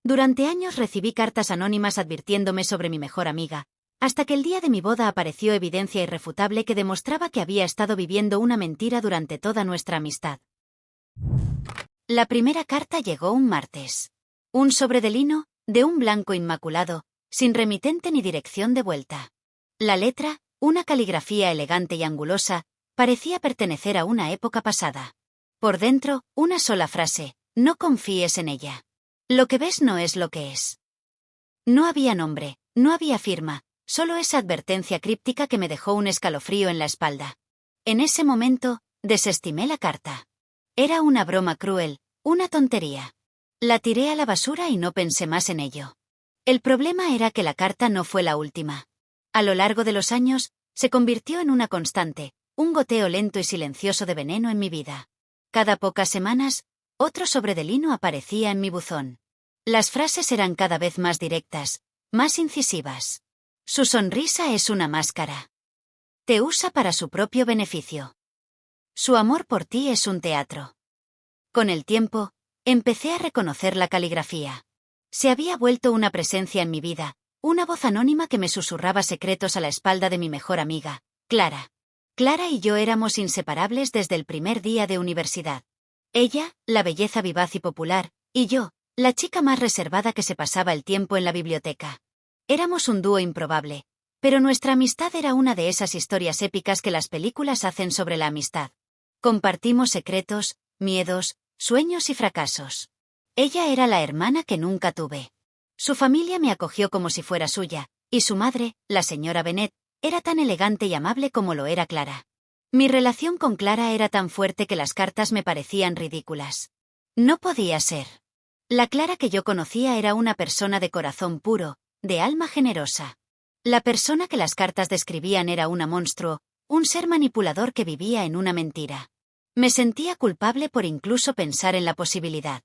Durante años recibí cartas anónimas advirtiéndome sobre mi mejor amiga, hasta que el día de mi boda apareció evidencia irrefutable que demostraba que había estado viviendo una mentira durante toda nuestra amistad. La primera carta llegó un martes. Un sobre de lino, de un blanco inmaculado, sin remitente ni dirección de vuelta. La letra, una caligrafía elegante y angulosa, parecía pertenecer a una época pasada. Por dentro, una sola frase: no confíes en ella. Lo que ves no es lo que es. No había nombre, no había firma, solo esa advertencia críptica que me dejó un escalofrío en la espalda. En ese momento, desestimé la carta. Era una broma cruel, una tontería. La tiré a la basura y no pensé más en ello. El problema era que la carta no fue la última. A lo largo de los años, se convirtió en una constante, un goteo lento y silencioso de veneno en mi vida. Cada pocas semanas, otro sobre de lino aparecía en mi buzón. Las frases eran cada vez más directas, más incisivas. Su sonrisa es una máscara. Te usa para su propio beneficio. Su amor por ti es un teatro. Con el tiempo, empecé a reconocer la caligrafía. Se había vuelto una presencia en mi vida, una voz anónima que me susurraba secretos a la espalda de mi mejor amiga, Clara. Clara y yo éramos inseparables desde el primer día de universidad. Ella, la belleza vivaz y popular, y yo, la chica más reservada que se pasaba el tiempo en la biblioteca. Éramos un dúo improbable, pero nuestra amistad era una de esas historias épicas que las películas hacen sobre la amistad. Compartimos secretos, miedos, sueños y fracasos. Ella era la hermana que nunca tuve. Su familia me acogió como si fuera suya, y su madre, la señora Bennet, era tan elegante y amable como lo era Clara. Mi relación con Clara era tan fuerte que las cartas me parecían ridículas. No podía ser. La Clara que yo conocía era una persona de corazón puro, de alma generosa. La persona que las cartas describían era una monstruo, un ser manipulador que vivía en una mentira. Me sentía culpable por incluso pensar en la posibilidad.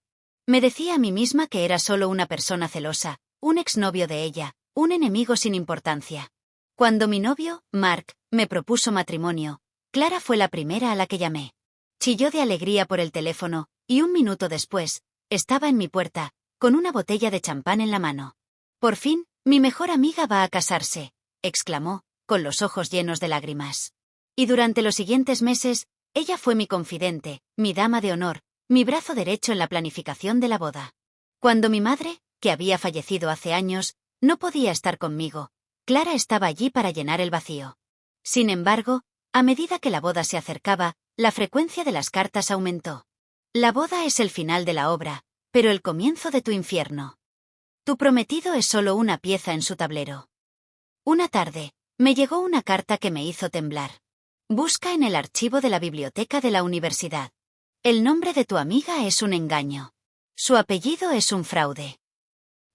Me decía a mí misma que era solo una persona celosa, un exnovio de ella, un enemigo sin importancia. Cuando mi novio, Mark, me propuso matrimonio, Clara fue la primera a la que llamé. Chilló de alegría por el teléfono, y un minuto después, estaba en mi puerta, con una botella de champán en la mano. Por fin, mi mejor amiga va a casarse, exclamó, con los ojos llenos de lágrimas. Y durante los siguientes meses, ella fue mi confidente, mi dama de honor, mi brazo derecho en la planificación de la boda. Cuando mi madre, que había fallecido hace años, no podía estar conmigo, Clara estaba allí para llenar el vacío. Sin embargo, a medida que la boda se acercaba, la frecuencia de las cartas aumentó. La boda es el final de la obra, pero el comienzo de tu infierno. Tu prometido es solo una pieza en su tablero. Una tarde, me llegó una carta que me hizo temblar. Busca en el archivo de la biblioteca de la universidad. El nombre de tu amiga es un engaño. Su apellido es un fraude.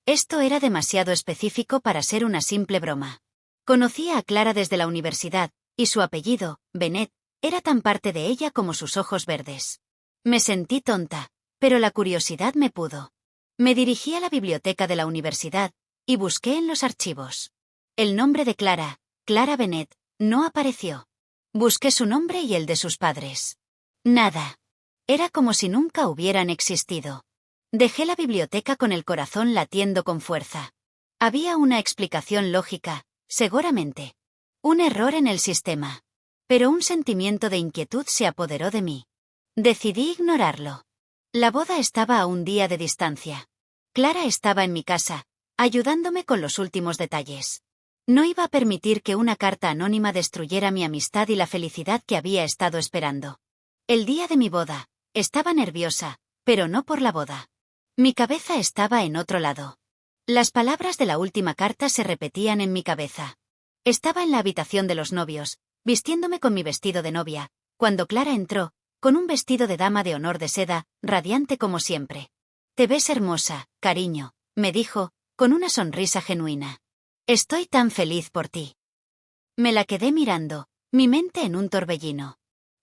Esto era demasiado específico para ser una simple broma. Conocía a Clara desde la universidad, y su apellido, Bennet, era tan parte de ella como sus ojos verdes. Me sentí tonta, pero la curiosidad me pudo. Me dirigí a la biblioteca de la universidad, y busqué en los archivos. El nombre de Clara, Clara Bennet, no apareció. Busqué su nombre y el de sus padres. Nada. Era como si nunca hubieran existido. Dejé la biblioteca con el corazón latiendo con fuerza. Había una explicación lógica, seguramente. Un error en el sistema. Pero un sentimiento de inquietud se apoderó de mí. Decidí ignorarlo. La boda estaba a un día de distancia. Clara estaba en mi casa, ayudándome con los últimos detalles. No iba a permitir que una carta anónima destruyera mi amistad y la felicidad que había estado esperando. El día de mi boda, estaba nerviosa, pero no por la boda. Mi cabeza estaba en otro lado. Las palabras de la última carta se repetían en mi cabeza. Estaba en la habitación de los novios, vistiéndome con mi vestido de novia, cuando Clara entró, con un vestido de dama de honor de seda, radiante como siempre. Te ves hermosa, cariño, me dijo, con una sonrisa genuina. Estoy tan feliz por ti. Me la quedé mirando, mi mente en un torbellino.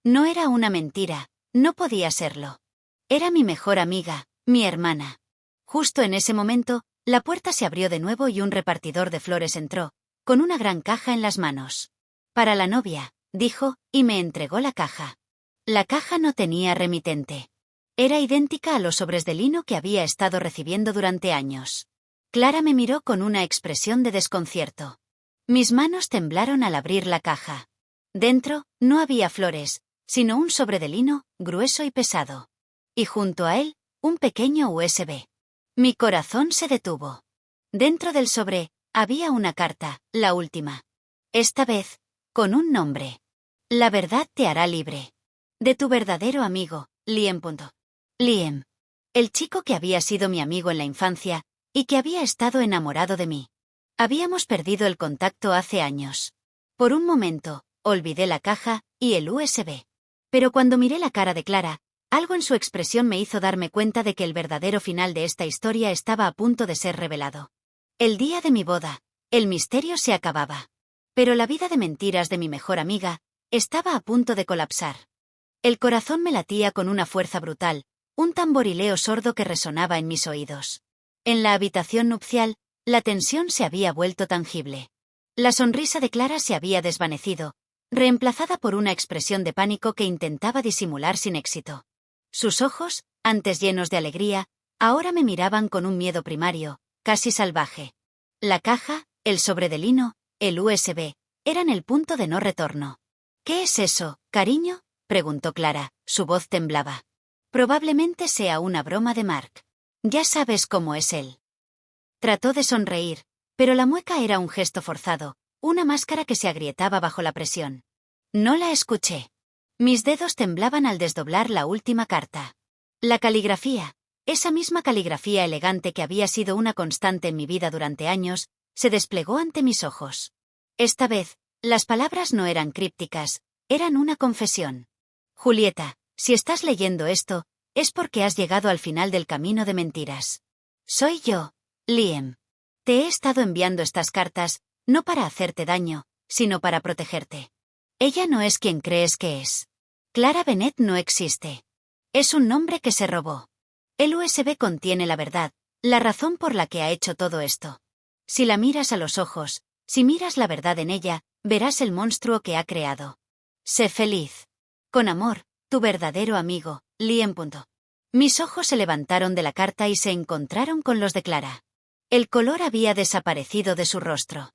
No era una mentira, no podía serlo. Era mi mejor amiga, mi hermana. Justo en ese momento, la puerta se abrió de nuevo y un repartidor de flores entró, con una gran caja en las manos. Para la novia, dijo, y me entregó la caja. La caja no tenía remitente. Era idéntica a los sobres de lino que había estado recibiendo durante años. Clara me miró con una expresión de desconcierto. Mis manos temblaron al abrir la caja. Dentro, no había flores, sino un sobre de lino, grueso y pesado. Y junto a él, un pequeño USB. Mi corazón se detuvo. Dentro del sobre, había una carta, la última. Esta vez, con un nombre. La verdad te hará libre. De tu verdadero amigo, Liam. Liam. El chico que había sido mi amigo en la infancia, y que había estado enamorado de mí. Habíamos perdido el contacto hace años. Por un momento, olvidé la caja y el USB. Pero cuando miré la cara de Clara, algo en su expresión me hizo darme cuenta de que el verdadero final de esta historia estaba a punto de ser revelado. El día de mi boda, el misterio se acababa. Pero la vida de mentiras de mi mejor amiga estaba a punto de colapsar. El corazón me latía con una fuerza brutal, un tamborileo sordo que resonaba en mis oídos. En la habitación nupcial, la tensión se había vuelto tangible. La sonrisa de Clara se había desvanecido, reemplazada por una expresión de pánico que intentaba disimular sin éxito. Sus ojos, antes llenos de alegría, ahora me miraban con un miedo primario, casi salvaje. La caja, el sobre de lino, el USB, eran el punto de no retorno. ¿Qué es eso, cariño?, preguntó Clara, su voz temblaba. Probablemente sea una broma de Mark. Ya sabes cómo es él. Trató de sonreír, pero la mueca era un gesto forzado, una máscara que se agrietaba bajo la presión. No la escuché. Mis dedos temblaban al desdoblar la última carta. La caligrafía, esa misma caligrafía elegante que había sido una constante en mi vida durante años, se desplegó ante mis ojos. Esta vez, las palabras no eran crípticas, eran una confesión. Julieta, si estás leyendo esto, es porque has llegado al final del camino de mentiras. Soy yo, Liam. Te he estado enviando estas cartas, no para hacerte daño, sino para protegerte. Ella no es quien crees que es. Clara Bennett no existe. Es un nombre que se robó. El USB contiene la verdad, la razón por la que ha hecho todo esto. Si la miras a los ojos, si miras la verdad en ella, verás el monstruo que ha creado. Sé feliz. Con amor, tu verdadero amigo, Liam. Mis ojos se levantaron de la carta y se encontraron con los de Clara. El color había desaparecido de su rostro.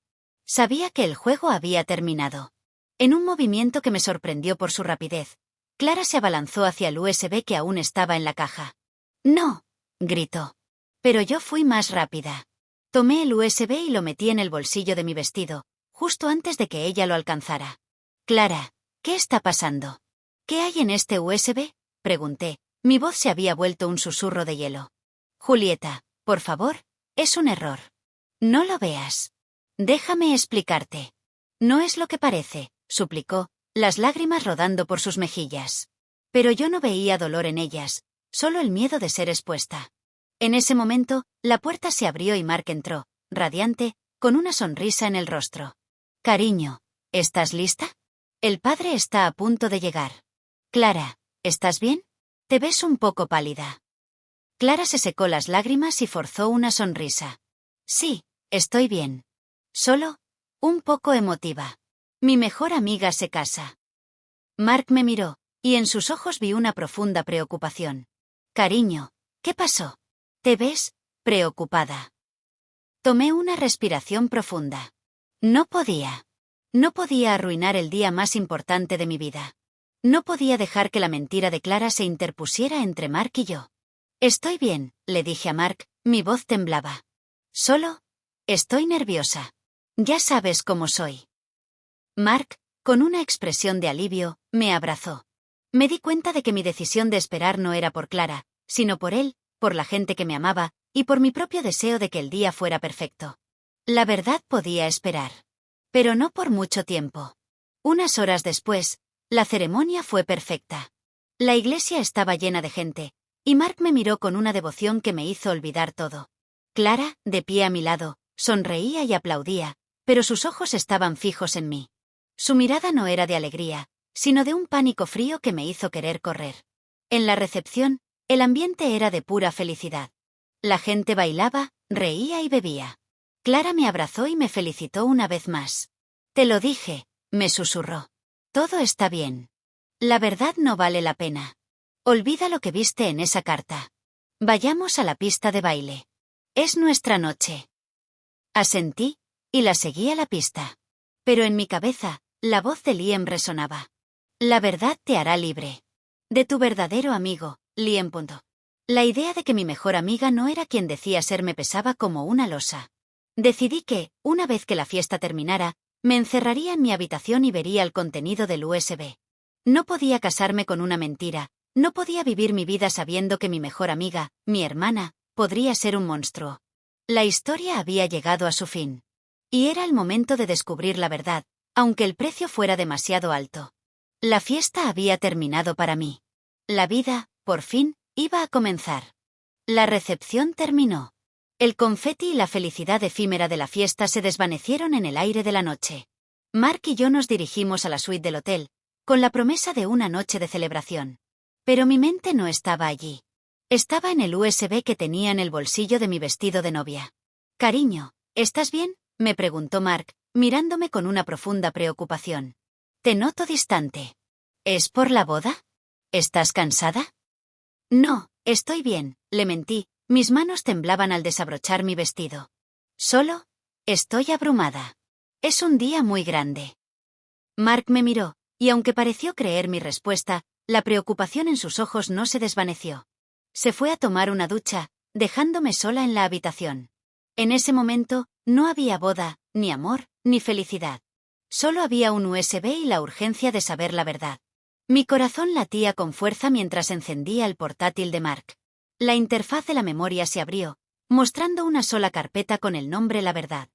Sabía que el juego había terminado. En un movimiento que me sorprendió por su rapidez, Clara se abalanzó hacia el USB que aún estaba en la caja. ¡No!, gritó. Pero yo fui más rápida. Tomé el USB y lo metí en el bolsillo de mi vestido, justo antes de que ella lo alcanzara. Clara, ¿qué está pasando? ¿Qué hay en este USB?, pregunté. Mi voz se había vuelto un susurro de hielo. Julieta, por favor, es un error. No lo veas. Déjame explicarte. No es lo que parece, suplicó, las lágrimas rodando por sus mejillas. Pero yo no veía dolor en ellas, solo el miedo de ser expuesta. En ese momento, la puerta se abrió y Mark entró, radiante, con una sonrisa en el rostro. Cariño, ¿estás lista? El padre está a punto de llegar. Clara, ¿estás bien? Te ves un poco pálida. Clara se secó las lágrimas y forzó una sonrisa. Sí, estoy bien. Solo, un poco emotiva. Mi mejor amiga se casa. Mark me miró, y en sus ojos vi una profunda preocupación. Cariño, ¿qué pasó? ¿Te ves preocupada? Tomé una respiración profunda. No podía. No podía arruinar el día más importante de mi vida. No podía dejar que la mentira de Clara se interpusiera entre Mark y yo. Estoy bien, le dije a Mark, mi voz temblaba. Solo, estoy nerviosa. Ya sabes cómo soy. Mark, con una expresión de alivio, me abrazó. Me di cuenta de que mi decisión de esperar no era por Clara, sino por él, por la gente que me amaba, y por mi propio deseo de que el día fuera perfecto. La verdad podía esperar. Pero no por mucho tiempo. Unas horas después, la ceremonia fue perfecta. La iglesia estaba llena de gente, y Mark me miró con una devoción que me hizo olvidar todo. Clara, de pie a mi lado, sonreía y aplaudía, pero sus ojos estaban fijos en mí. Su mirada no era de alegría, sino de un pánico frío que me hizo querer correr. En la recepción, el ambiente era de pura felicidad. La gente bailaba, reía y bebía. Clara me abrazó y me felicitó una vez más. Te lo dije, me susurró. Todo está bien. La verdad no vale la pena. Olvida lo que viste en esa carta. Vayamos a la pista de baile. Es nuestra noche. Asentí, y la seguí a la pista. Pero en mi cabeza, la voz de Liam resonaba. La verdad te hará libre. De tu verdadero amigo, Liam. La idea de que mi mejor amiga no era quien decía ser me pesaba como una losa. Decidí que, una vez que la fiesta terminara, me encerraría en mi habitación y vería el contenido del USB. No podía casarme con una mentira, no podía vivir mi vida sabiendo que mi mejor amiga, mi hermana, podría ser un monstruo. La historia había llegado a su fin. Y era el momento de descubrir la verdad, aunque el precio fuera demasiado alto. La fiesta había terminado para mí. La vida, por fin, iba a comenzar. La recepción terminó. El confeti y la felicidad efímera de la fiesta se desvanecieron en el aire de la noche. Mark y yo nos dirigimos a la suite del hotel, con la promesa de una noche de celebración. Pero mi mente no estaba allí. Estaba en el USB que tenía en el bolsillo de mi vestido de novia. Cariño, ¿estás bien?, me preguntó Mark, mirándome con una profunda preocupación. Te noto distante. ¿Es por la boda? ¿Estás cansada? No, estoy bien, le mentí, mis manos temblaban al desabrochar mi vestido. Solo, estoy abrumada. Es un día muy grande. Mark me miró, y aunque pareció creer mi respuesta, la preocupación en sus ojos no se desvaneció. Se fue a tomar una ducha, dejándome sola en la habitación. En ese momento, no había boda, ni amor, ni felicidad. Solo había un USB y la urgencia de saber la verdad. Mi corazón latía con fuerza mientras encendía el portátil de Mark. La interfaz de la memoria se abrió, mostrando una sola carpeta con el nombre La Verdad.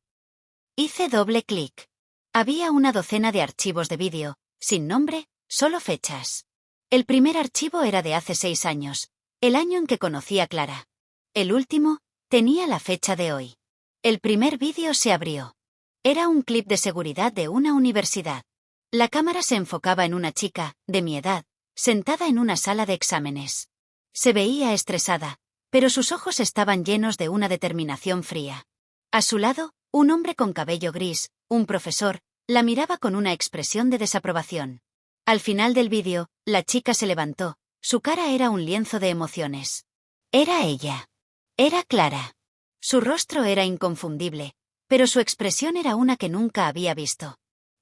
Hice doble clic. Había una docena de archivos de vídeo, sin nombre, solo fechas. El primer archivo era de hace 6 años, el año en que conocí a Clara. El último, tenía la fecha de hoy. El primer vídeo se abrió. Era un clip de seguridad de una universidad. La cámara se enfocaba en una chica, de mi edad, sentada en una sala de exámenes. Se veía estresada, pero sus ojos estaban llenos de una determinación fría. A su lado, un hombre con cabello gris, un profesor, la miraba con una expresión de desaprobación. Al final del vídeo, la chica se levantó, su cara era un lienzo de emociones. Era ella. Era Clara. Su rostro era inconfundible, pero su expresión era una que nunca había visto.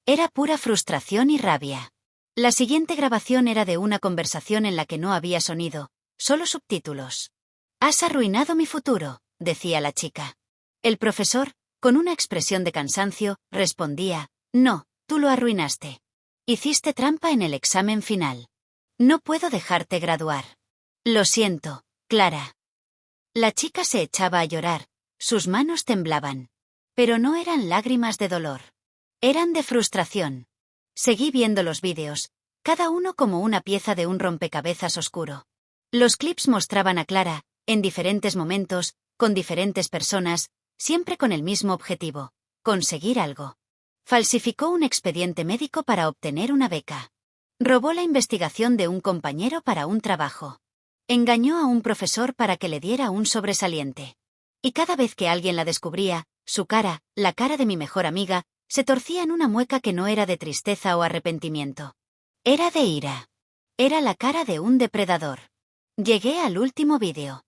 Era pura frustración y rabia. La siguiente grabación era de una conversación en la que no había sonido, solo subtítulos. «Has arruinado mi futuro», decía la chica. El profesor, con una expresión de cansancio, respondía, «No, tú lo arruinaste. Hiciste trampa en el examen final. No puedo dejarte graduar. Lo siento, Clara». La chica se echaba a llorar, sus manos temblaban. Pero no eran lágrimas de dolor. Eran de frustración. Seguí viendo los vídeos, cada uno como una pieza de un rompecabezas oscuro. Los clips mostraban a Clara, en diferentes momentos, con diferentes personas, siempre con el mismo objetivo: conseguir algo. Falsificó un expediente médico para obtener una beca. Robó la investigación de un compañero para un trabajo. Engañó a un profesor para que le diera un sobresaliente. Y cada vez que alguien la descubría, su cara, la cara de mi mejor amiga, se torcía en una mueca que no era de tristeza o arrepentimiento. Era de ira. Era la cara de un depredador. Llegué al último vídeo.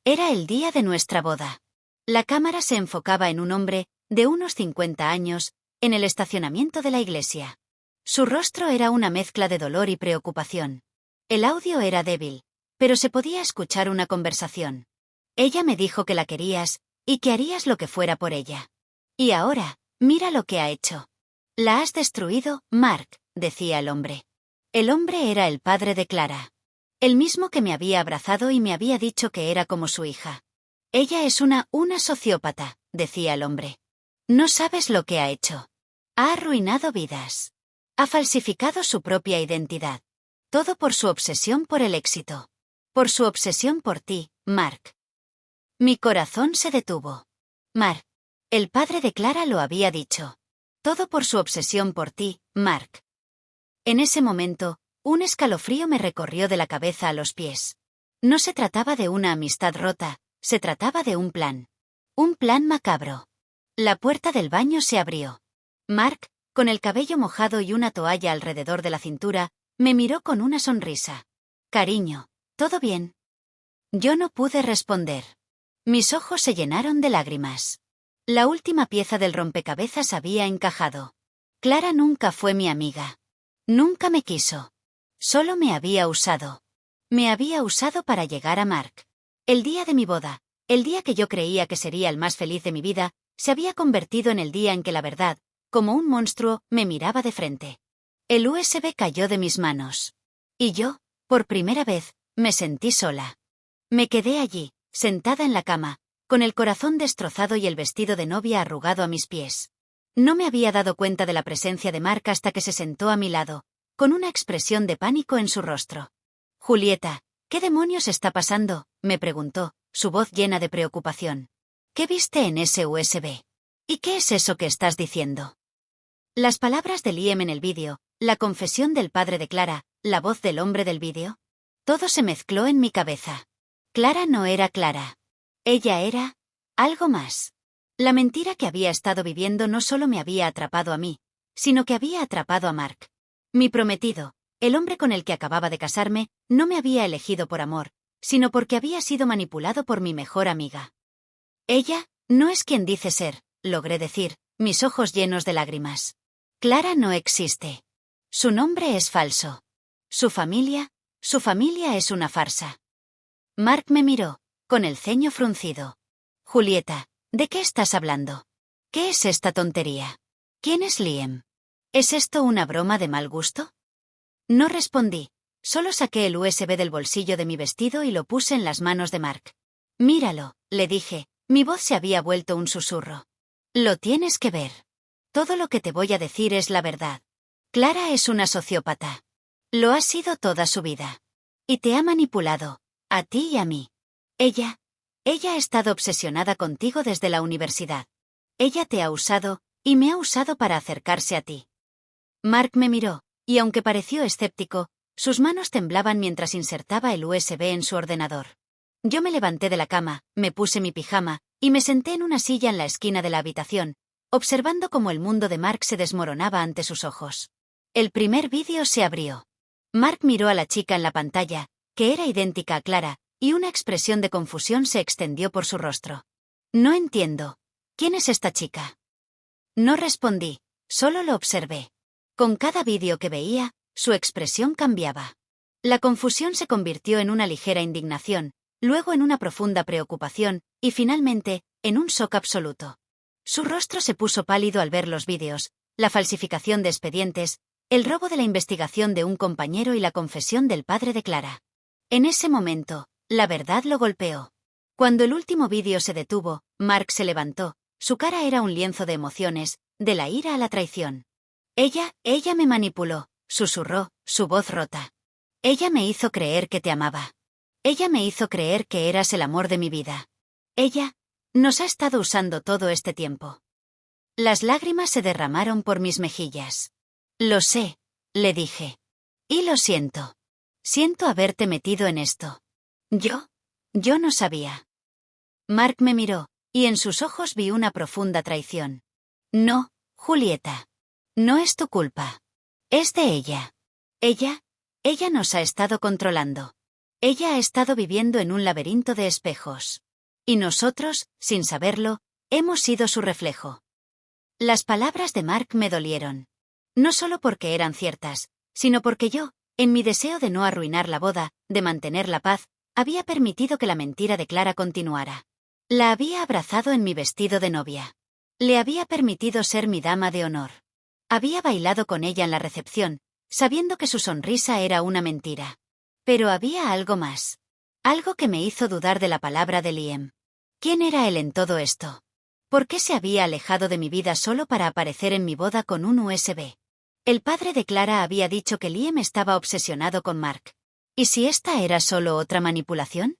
Era el día de nuestra boda. La cámara se enfocaba en un hombre, de unos 50 años, en el estacionamiento de la iglesia. Su rostro era una mezcla de dolor y preocupación. El audio era débil, pero se podía escuchar una conversación. Ella me dijo que la querías, y que harías lo que fuera por ella. Y ahora, mira lo que ha hecho. La has destruido, Mark, decía el hombre. El hombre era el padre de Clara. El mismo que me había abrazado y me había dicho que era como su hija. Ella es una sociópata, decía el hombre. No sabes lo que ha hecho. Ha arruinado vidas. Ha falsificado su propia identidad. Todo por su obsesión por el éxito. Por su obsesión por ti, Mark. Mi corazón se detuvo. Mark. El padre de Clara lo había dicho. Todo por su obsesión por ti, Mark. En ese momento, un escalofrío me recorrió de la cabeza a los pies. No se trataba de una amistad rota, se trataba de un plan. Un plan macabro. La puerta del baño se abrió. Mark, con el cabello mojado y una toalla alrededor de la cintura, me miró con una sonrisa. Cariño, ¿Todo bien? Yo no pude responder. Mis ojos se llenaron de lágrimas. La última pieza del rompecabezas había encajado. Clara nunca fue mi amiga. Nunca me quiso. Solo me había usado. Me había usado para llegar a Mark. El día de mi boda, el día que yo creía que sería el más feliz de mi vida, se había convertido en el día en que la verdad, como un monstruo, me miraba de frente. El USB cayó de mis manos. Y yo, por primera vez, me sentí sola. Me quedé allí, sentada en la cama, con el corazón destrozado y el vestido de novia arrugado a mis pies. No me había dado cuenta de la presencia de Mark hasta que se sentó a mi lado, con una expresión de pánico en su rostro. Julieta, ¿qué demonios está pasando?, me preguntó, su voz llena de preocupación. ¿Qué viste en ese USB? ¿Y qué es eso que estás diciendo? Las palabras de Liam en el vídeo, la confesión del padre de Clara, la voz del hombre del vídeo. Todo se mezcló en mi cabeza. Clara no era Clara. Ella era algo más. La mentira que había estado viviendo no solo me había atrapado a mí, sino que había atrapado a Mark. Mi prometido, el hombre con el que acababa de casarme, no me había elegido por amor, sino porque había sido manipulado por mi mejor amiga. Ella no es quien dice ser, logré decir, mis ojos llenos de lágrimas. Clara no existe. Su nombre es falso. Su familia es una farsa. Mark me miró, con el ceño fruncido. Julieta, ¿de qué estás hablando? ¿Qué es esta tontería? ¿Quién es Liam? ¿Es esto una broma de mal gusto? No respondí, solo saqué el USB del bolsillo de mi vestido y lo puse en las manos de Mark. Míralo, le dije, mi voz se había vuelto un susurro. Lo tienes que ver. Todo lo que te voy a decir es la verdad. Clara es una sociópata. Lo ha sido toda su vida. Y te ha manipulado, a ti y a mí. Ella ha estado obsesionada contigo desde la universidad. Ella te ha usado, y me ha usado para acercarse a ti. Mark me miró, y aunque pareció escéptico, sus manos temblaban mientras insertaba el USB en su ordenador. Yo me levanté de la cama, me puse mi pijama, y me senté en una silla en la esquina de la habitación, observando cómo el mundo de Mark se desmoronaba ante sus ojos. El primer vídeo se abrió. Mark miró a la chica en la pantalla, que era idéntica a Clara, y una expresión de confusión se extendió por su rostro. No entiendo. ¿Quién es esta chica? No respondí, solo lo observé. Con cada vídeo que veía, su expresión cambiaba. La confusión se convirtió en una ligera indignación, luego en una profunda preocupación, y finalmente, en un shock absoluto. Su rostro se puso pálido al ver los vídeos, la falsificación de expedientes, el robo de la investigación de un compañero y la confesión del padre de Clara. En ese momento, la verdad lo golpeó. Cuando el último vídeo se detuvo, Mark se levantó, su cara era un lienzo de emociones, de la ira a la traición. Ella me manipuló, susurró, su voz rota. Ella me hizo creer que te amaba. Ella me hizo creer que eras el amor de mi vida. Ella nos ha estado usando todo este tiempo. Las lágrimas se derramaron por mis mejillas. Lo sé, le dije. Y lo siento. Siento haberte metido en esto. Yo no sabía. Mark me miró, y en sus ojos vi una profunda traición. No, Julieta. No es tu culpa. Es de ella. Ella nos ha estado controlando. Ella ha estado viviendo en un laberinto de espejos. Y nosotros, sin saberlo, hemos sido su reflejo. Las palabras de Mark me dolieron. No solo porque eran ciertas, sino porque yo, en mi deseo de no arruinar la boda, de mantener la paz, había permitido que la mentira de Clara continuara. La había abrazado en mi vestido de novia. Le había permitido ser mi dama de honor. Había bailado con ella en la recepción, sabiendo que su sonrisa era una mentira. Pero había algo más. Algo que me hizo dudar de la palabra de Liam. ¿Quién era él en todo esto? ¿Por qué se había alejado de mi vida solo para aparecer en mi boda con un USB? El padre de Clara había dicho que Liam estaba obsesionado con Mark. ¿Y si esta era solo otra manipulación?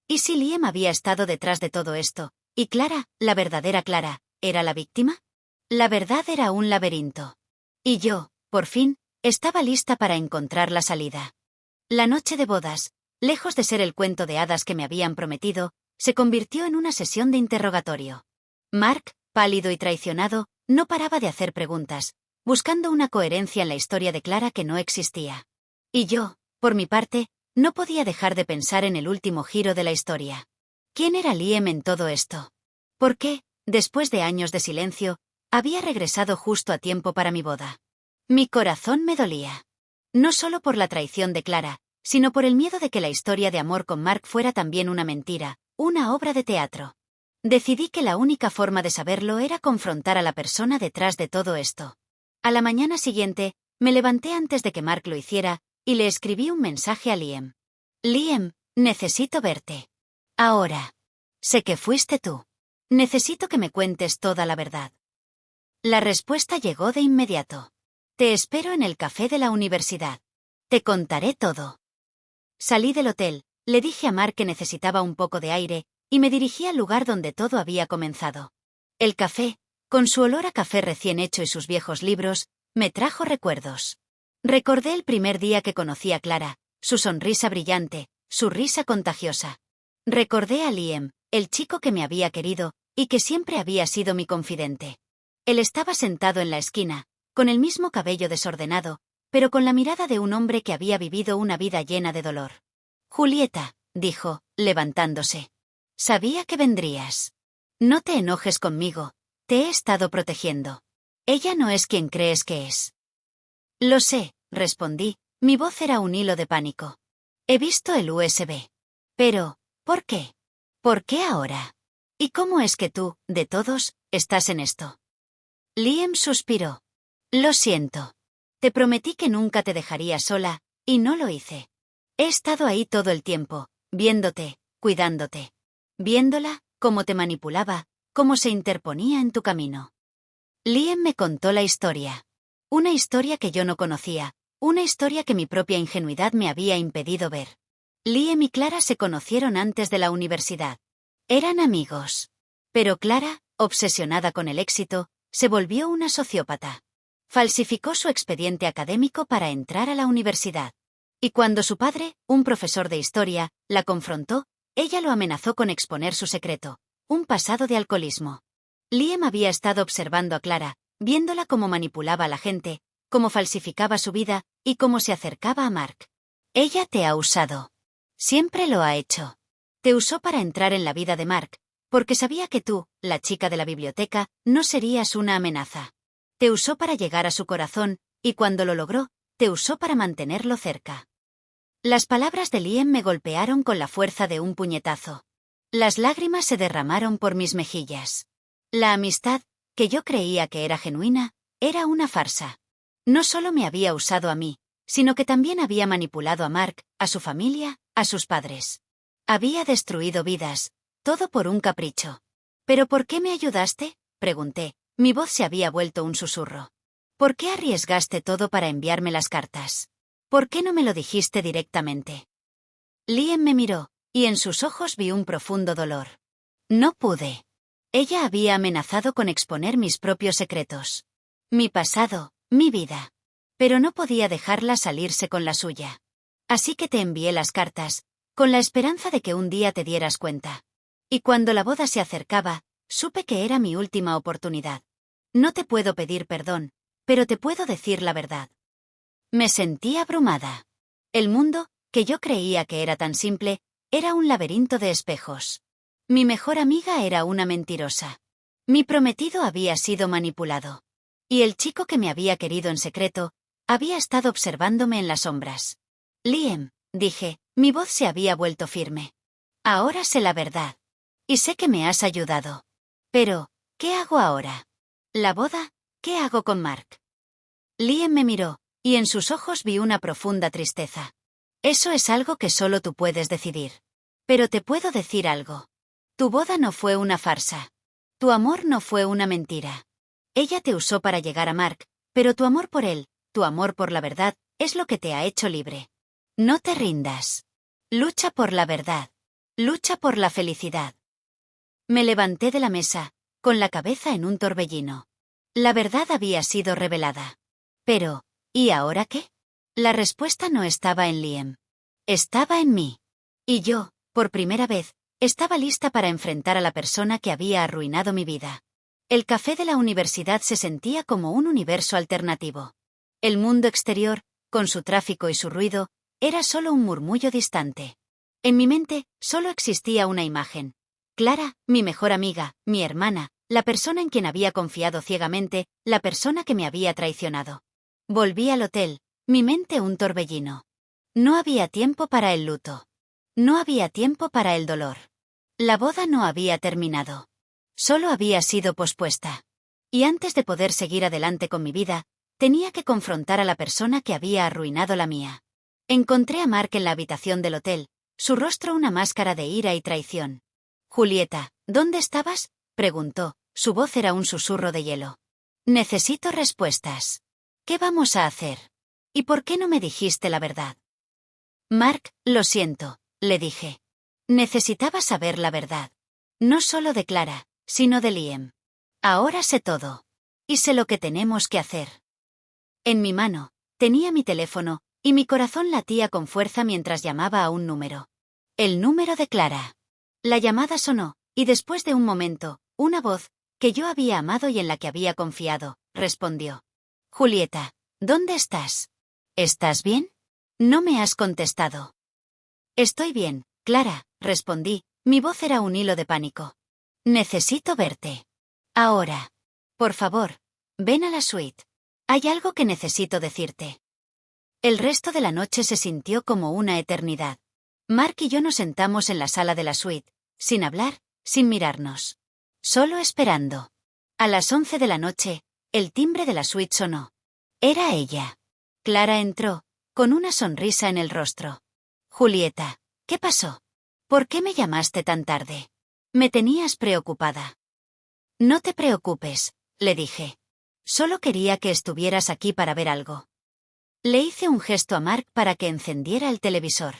¿Y si Liam había estado detrás de todo esto, y Clara, la verdadera Clara, era la víctima? La verdad era un laberinto. Y yo, por fin, estaba lista para encontrar la salida. La noche de bodas, lejos de ser el cuento de hadas que me habían prometido, se convirtió en una sesión de interrogatorio. Mark, pálido y traicionado, no paraba de hacer preguntas, buscando una coherencia en la historia de Clara que no existía. Y yo, por mi parte, no podía dejar de pensar en el último giro de la historia. ¿Quién era Liam en todo esto? ¿Por qué, después de años de silencio, había regresado justo a tiempo para mi boda? Mi corazón me dolía. No solo por la traición de Clara, sino por el miedo de que la historia de amor con Mark fuera también una mentira, una obra de teatro. Decidí que la única forma de saberlo era confrontar a la persona detrás de todo esto. A la mañana siguiente, me levanté antes de que Mark lo hiciera, y le escribí un mensaje a Liam. Liam, necesito verte. Ahora. Sé que fuiste tú. Necesito que me cuentes toda la verdad. La respuesta llegó de inmediato. Te espero en el café de la universidad. Te contaré todo. Salí del hotel, le dije a Mark que necesitaba un poco de aire, y me dirigí al lugar donde todo había comenzado. El café, con su olor a café recién hecho y sus viejos libros, me trajo recuerdos. Recordé el primer día que conocí a Clara, su sonrisa brillante, su risa contagiosa. Recordé a Liam, el chico que me había querido, y que siempre había sido mi confidente. Él estaba sentado en la esquina, con el mismo cabello desordenado, pero con la mirada de un hombre que había vivido una vida llena de dolor. Julieta, dijo, levantándose. Sabía que vendrías. No te enojes conmigo, te he estado protegiendo. Ella no es quien crees que es. Lo sé, respondí, mi voz era un hilo de pánico. He visto el USB. Pero, ¿por qué? ¿Por qué ahora? ¿Y cómo es que tú, de todos, estás en esto? Liam suspiró. Lo siento. Te prometí que nunca te dejaría sola, y no lo hice. He estado ahí todo el tiempo, viéndote, cuidándote. Viéndola, cómo te manipulaba, cómo se interponía en tu camino. Liam me contó la historia. Una historia que yo no conocía, una historia que mi propia ingenuidad me había impedido ver. Liam y Clara se conocieron antes de la universidad. Eran amigos. Pero Clara, obsesionada con el éxito, se volvió una sociópata. Falsificó su expediente académico para entrar a la universidad. Y cuando su padre, un profesor de historia, la confrontó, ella lo amenazó con exponer su secreto, un pasado de alcoholismo. Liam había estado observando a Clara, viéndola cómo manipulaba a la gente, cómo falsificaba su vida, y cómo se acercaba a Mark. Ella te ha usado. Siempre lo ha hecho. Te usó para entrar en la vida de Mark, porque sabía que tú, la chica de la biblioteca, no serías una amenaza. Te usó para llegar a su corazón, y cuando lo logró, te usó para mantenerlo cerca. Las palabras de Liam me golpearon con la fuerza de un puñetazo. Las lágrimas se derramaron por mis mejillas. La amistad, que yo creía que era genuina, era una farsa. No solo me había usado a mí, sino que también había manipulado a Mark, a su familia, a sus padres. Había destruido vidas, todo por un capricho. ¿Pero por qué me ayudaste?, pregunté. Mi voz se había vuelto un susurro. ¿Por qué arriesgaste todo para enviarme las cartas? ¿Por qué no me lo dijiste directamente? Liam me miró, y en sus ojos vi un profundo dolor. No pude. Ella había amenazado con exponer mis propios secretos. Mi pasado, mi vida. Pero no podía dejarla salirse con la suya. Así que te envié las cartas, con la esperanza de que un día te dieras cuenta. Y cuando la boda se acercaba, supe que era mi última oportunidad. No te puedo pedir perdón, pero te puedo decir la verdad. Me sentí abrumada. El mundo, que yo creía que era tan simple, era un laberinto de espejos. Mi mejor amiga era una mentirosa. Mi prometido había sido manipulado. Y el chico que me había querido en secreto, había estado observándome en las sombras. Liam, dije, mi voz se había vuelto firme. Ahora sé la verdad. Y sé que me has ayudado. Pero, ¿qué hago ahora? ¿La boda? ¿Qué hago con Mark? Liam me miró, y en sus ojos vi una profunda tristeza. Eso es algo que solo tú puedes decidir. Pero te puedo decir algo. Tu boda no fue una farsa. Tu amor no fue una mentira. Ella te usó para llegar a Mark, pero tu amor por él, tu amor por la verdad, es lo que te ha hecho libre. No te rindas. Lucha por la verdad. Lucha por la felicidad. Me levanté de la mesa, con la cabeza en un torbellino. La verdad había sido revelada. Pero, ¿y ahora qué? La respuesta no estaba en Liam. Estaba en mí. Y yo, por primera vez, estaba lista para enfrentar a la persona que había arruinado mi vida. El café de la universidad se sentía como un universo alternativo. El mundo exterior, con su tráfico y su ruido, era solo un murmullo distante. En mi mente solo existía una imagen. Clara, mi mejor amiga, mi hermana, la persona en quien había confiado ciegamente, la persona que me había traicionado. Volví al hotel, mi mente un torbellino. No había tiempo para el luto. No había tiempo para el dolor. La boda no había terminado. Solo había sido pospuesta. Y antes de poder seguir adelante con mi vida, tenía que confrontar a la persona que había arruinado la mía. Encontré a Mark en la habitación del hotel, su rostro una máscara de ira y traición. Julieta, ¿dónde estabas?, preguntó, su voz era un susurro de hielo. Necesito respuestas. ¿Qué vamos a hacer? ¿Y por qué no me dijiste la verdad? Mark, lo siento, le dije. Necesitaba saber la verdad. No solo de Clara, sino de Liam. Ahora sé todo. Y sé lo que tenemos que hacer. En mi mano, tenía mi teléfono, y mi corazón latía con fuerza mientras llamaba a un número. El número de Clara. La llamada sonó, y después de un momento, una voz, que yo había amado y en la que había confiado, respondió. Julieta, ¿dónde estás? ¿Estás bien? No me has contestado. Estoy bien, Clara, respondí, mi voz era un hilo de pánico. Necesito verte. Ahora. Por favor, ven a la suite. Hay algo que necesito decirte. El resto de la noche se sintió como una eternidad. Mark y yo nos sentamos en la sala de la suite, sin hablar, sin mirarnos. Solo esperando. A las 11 de la noche, el timbre de la suite sonó. Era ella. Clara entró, con una sonrisa en el rostro. Julieta, ¿qué pasó? ¿Por qué me llamaste tan tarde? Me tenías preocupada. No te preocupes, le dije. Solo quería que estuvieras aquí para ver algo. Le hice un gesto a Mark para que encendiera el televisor.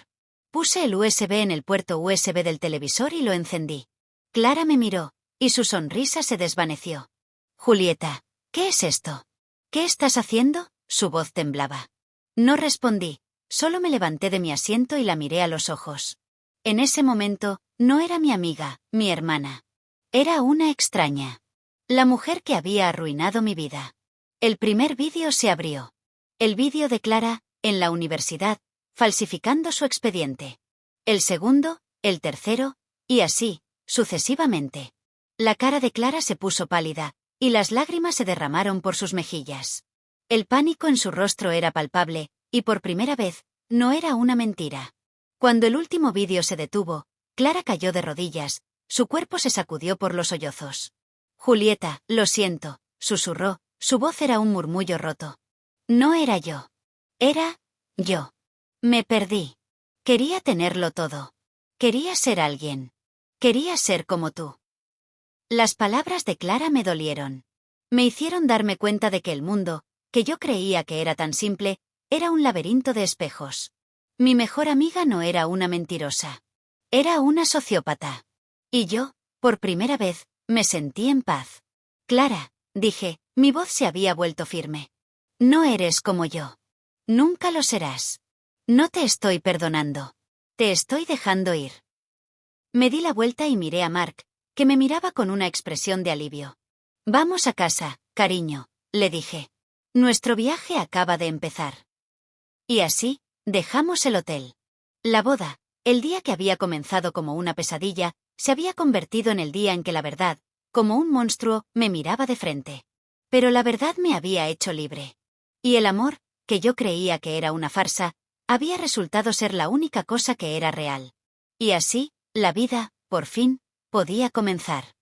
Puse el USB en el puerto USB del televisor y lo encendí. Clara me miró, y su sonrisa se desvaneció. Julieta, ¿qué es esto? ¿Qué estás haciendo? Su voz temblaba. No respondí, solo me levanté de mi asiento y la miré a los ojos. En ese momento, no era mi amiga, mi hermana. Era una extraña. La mujer que había arruinado mi vida. El primer vídeo se abrió. El vídeo de Clara, en la universidad, falsificando su expediente. El segundo, el tercero, y así, sucesivamente. La cara de Clara se puso pálida, y las lágrimas se derramaron por sus mejillas. El pánico en su rostro era palpable, y por primera vez, no era una mentira. Cuando el último vídeo se detuvo, Clara cayó de rodillas, su cuerpo se sacudió por los sollozos. Julieta, lo siento, susurró, su voz era un murmullo roto. No era yo. Era yo. Me perdí. Quería tenerlo todo. Quería ser alguien. Quería ser como tú. Las palabras de Clara me dolieron. Me hicieron darme cuenta de que el mundo, que yo creía que era tan simple, era un laberinto de espejos. Mi mejor amiga no era una mentirosa. Era una sociópata. Y yo, por primera vez, me sentí en paz. Clara, dije, mi voz se había vuelto firme. No eres como yo. Nunca lo serás. No te estoy perdonando. Te estoy dejando ir. Me di la vuelta y miré a Mark, que me miraba con una expresión de alivio. Vamos a casa, cariño, le dije. Nuestro viaje acaba de empezar. Y así, dejamos el hotel. La boda, el día que había comenzado como una pesadilla, se había convertido en el día en que la verdad, como un monstruo, me miraba de frente. Pero la verdad me había hecho libre. Y el amor, que yo creía que era una farsa, había resultado ser la única cosa que era real. Y así, la vida, por fin, podía comenzar.